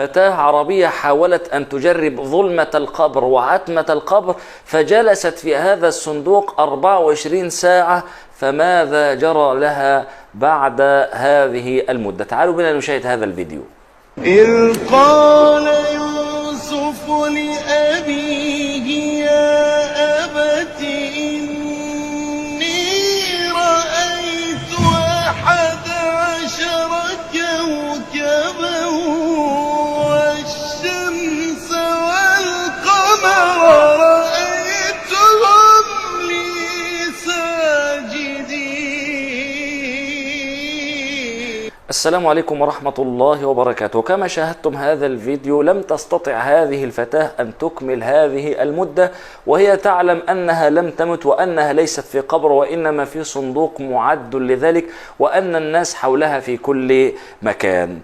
فتاة عربية حاولت أن تجرب ظلمة القبر وعتمة القبر، فجلست في هذا الصندوق 24 ساعة. فماذا جرى لها بعد هذه المدة؟ تعالوا بنا نشاهد هذا الفيديو. إذ قال يوسف لأبيه يا أبت إني رأيت 11 كوكبا والشمس والقمر رأيتهم لي ساجدين. السلام عليكم ورحمة الله وبركاته. كما شاهدتم هذا الفيديو، لم تستطع هذه الفتاة أن تكمل هذه المدة، وهي تعلم أنها لم تمت وأنها ليست في قبر وإنما في صندوق معد لذلك، وأن الناس حولها في كل مكان.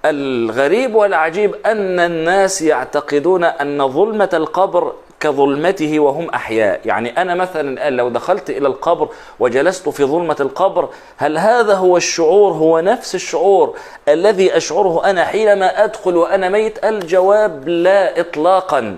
الغريب والعجيب أن الناس يعتقدون أن ظلمة القبر كظلمته وهم أحياء. يعني أنا مثلا الآن لو دخلت إلى القبر وجلست في ظلمة القبر، هل هذا هو الشعور، هو نفس الشعور الذي أشعره أنا حينما أدخل وأنا ميت؟ الجواب لا إطلاقا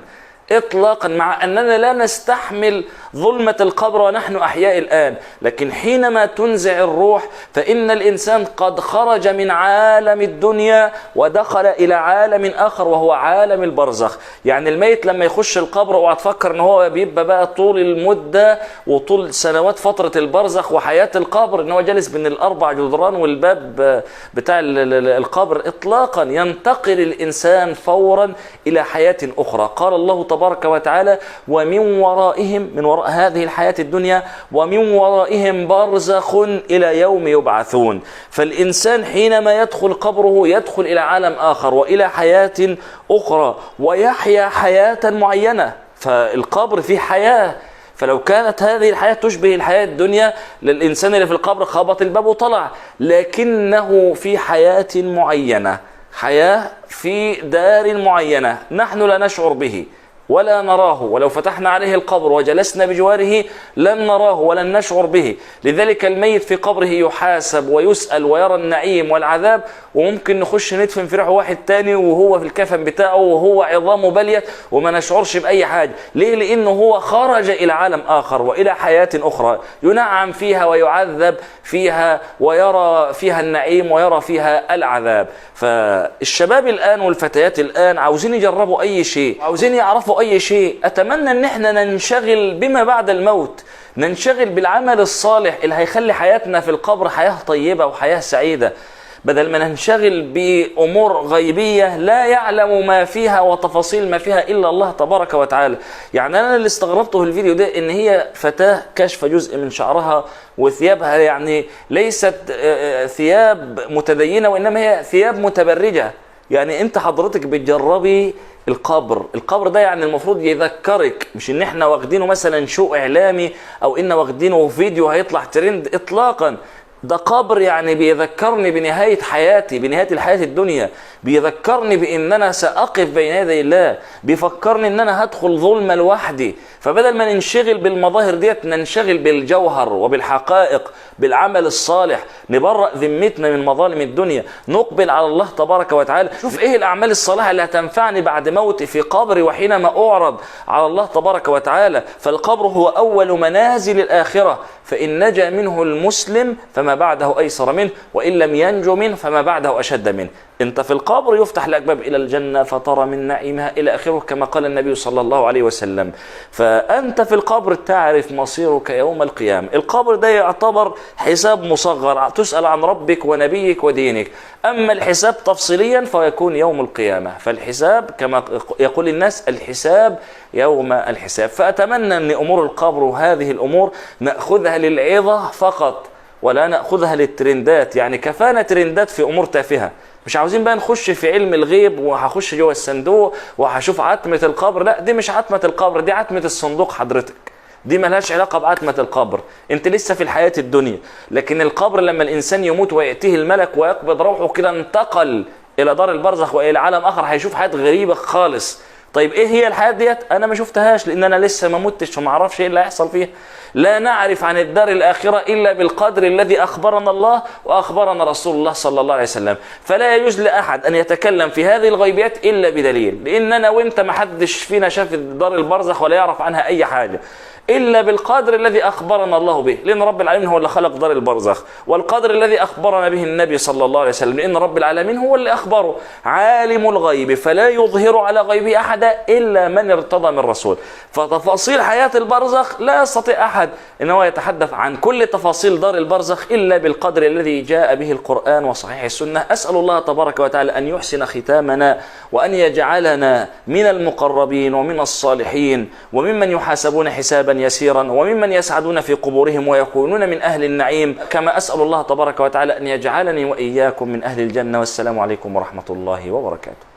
إطلاقا، مع أننا لا نستحمل ظلمة القبر ونحن أحياء الآن، لكن حينما تنزع الروح فإن الإنسان قد خرج من عالم الدنيا ودخل إلى عالم آخر وهو عالم البرزخ. يعني الميت لما يخش القبر اوعى تفكر ان هو بيبقى بقى طول المدة وطول سنوات فترة البرزخ وحياة القبر ان هو جالس بين الأربع جدران والباب بتاع القبر. إطلاقا، ينتقل الإنسان فورا إلى حياة أخرى. قال الله تبارك وتعالى: ومن ورائهم، من وراء هذه الحياة الدنيا، ومن ورائهم برزخ إلى يوم يبعثون. فالإنسان حينما يدخل قبره يدخل إلى عالم آخر وإلى حياة أخرى ويحيا حياة معينة. فالقبر فيه حياة، فلو كانت هذه الحياة تشبه الحياة الدنيا للإنسان اللي في القبر خبط الباب وطلع، لكنه في حياة معينة، حياة في دار معينة نحن لا نشعر به ولا نراه، ولو فتحنا عليه القبر وجلسنا بجواره لن نراه ولن نشعر به. لذلك الميت في قبره يحاسب ويسأل ويرى النعيم والعذاب، وممكن نخش ندفن في روح واحد تاني وهو في الكفن بتاعه وهو عظامه بليت وما نشعرش بأي حاجة. ليه؟ لأنه هو خرج إلى عالم آخر وإلى حياة أخرى ينعم فيها ويعذب فيها ويرى فيها النعيم ويرى فيها العذاب. فالشباب الآن والفتيات الآن عاوزين يجربوا أي شيء، عاوزين يعرفوا أي شيء. أتمنى أن احنا ننشغل بما بعد الموت، ننشغل بالعمل الصالح اللي هيخلي حياتنا في القبر حياة طيبة وحياة سعيدة، بدل ما ننشغل بأمور غيبية لا يعلم ما فيها وتفاصيل ما فيها إلا الله تبارك وتعالى. يعني أنا اللي استغربته في الفيديو ده إن هي فتاة كشف جزء من شعرها وثيابها يعني ليست ثياب متدينة وإنما هي ثياب متبرجة. يعني أنت حضرتك بتجربي القبر ده، يعني المفروض يذكرك، مش ان احنا واخدينه مثلا شو اعلامي او ان واخدينه فيديو هيطلع ترند. اطلاقا، ده قبر يعني بيذكرني بنهاية حياتي، بنهاية الحياة الدنيا، بيذكرني بان انا سأقف بين يدي الله، بيفكرني ان انا هدخل ظلمة لوحدي. فبدل ما ننشغل بالمظاهر ديت ننشغل بالجوهر وبالحقائق، بالعمل الصالح، نبرأ ذمتنا من مظالم الدنيا، نقبل على الله تبارك وتعالى. شوف ايه الاعمال الصالحة اللي هتنفعني بعد موتي في قبري وحينما اعرض على الله تبارك وتعالى. فالقبر هو اول منازل الاخرة، فان نجا منه المسلم فما بعده ايسر منه، وان لم ينجو منه فما بعده اشد منه. انت في القبر يفتح لك باب الى الجنة فترى من نعيمها الى اخره كما قال النبي صلى الله عليه وسلم. فانت في القبر تعرف مصيرك يوم القيامة. القبر ده يعتبر حساب مصغر، تسأل عن ربك ونبيك ودينك. اما الحساب تفصيليا فيكون يوم القيامة. فالحساب كما يقول الناس الحساب يوم الحساب. فاتمنى ان امور القبر وهذه الامور نأخذها للعظة فقط ولا نأخذها للترندات. يعني كفانا ترندات في امور تافهة، مش عاوزين بقى نخش في علم الغيب وهخش جوه الصندوق وهشوف عتمة القبر. لا، دي مش عتمة القبر، دي عتمة الصندوق حضرتك، دي ملهاش علاقة بعتمة القبر. انت لسه في الحياة الدنيا، لكن القبر لما الانسان يموت ويأتيه الملك ويقبض روحه كده انتقل الى دار البرزخ والى عالم اخر، هيشوف حياة غريبة خالص. طيب ايه هي الحياة ديت؟ انا ما شفتهاش لان انا لسه ما متش وما اعرفش ايه اللي هيحصل فيها. لا نعرف عن الدار الآخرة إلا بالقدر الذي أخبرنا الله وأخبرنا رسول الله صلى الله عليه وسلم. فلا يجوز لأحد أن يتكلم في هذه الغيبيات إلا بدليل، لأننا وإنت ما حدش فينا شاف دار البرزخ ولا يعرف عنها أي حاجة إلا بالقدر الذي أخبرنا الله به، لأن رب العالمين هو اللي خلق دار البرزخ، والقدر الذي أخبرنا به النبي صلى الله عليه وسلم، لأن رب العالمين هو اللي أخبره. عالم الغيب فلا يظهر على غيبه أحدا إلا من ارتضى من رسول. فتفاصيل حياة البرزخ لا يستطيع أحد إن هو يتحدث عن كل تفاصيل دار البرزخ إلا بالقدر الذي جاء به القرآن وصحيح السنة. أسأل الله تبارك وتعالى أن يحسن ختامنا، وأن يجعلنا من المقربين ومن الصالحين، وممن يحاسبون حسابا يسيرا، وممن يسعدون في قبورهم ويكونون من أهل النعيم. كما أسأل الله تبارك وتعالى أن يجعلني وإياكم من أهل الجنة. والسلام عليكم ورحمة الله وبركاته.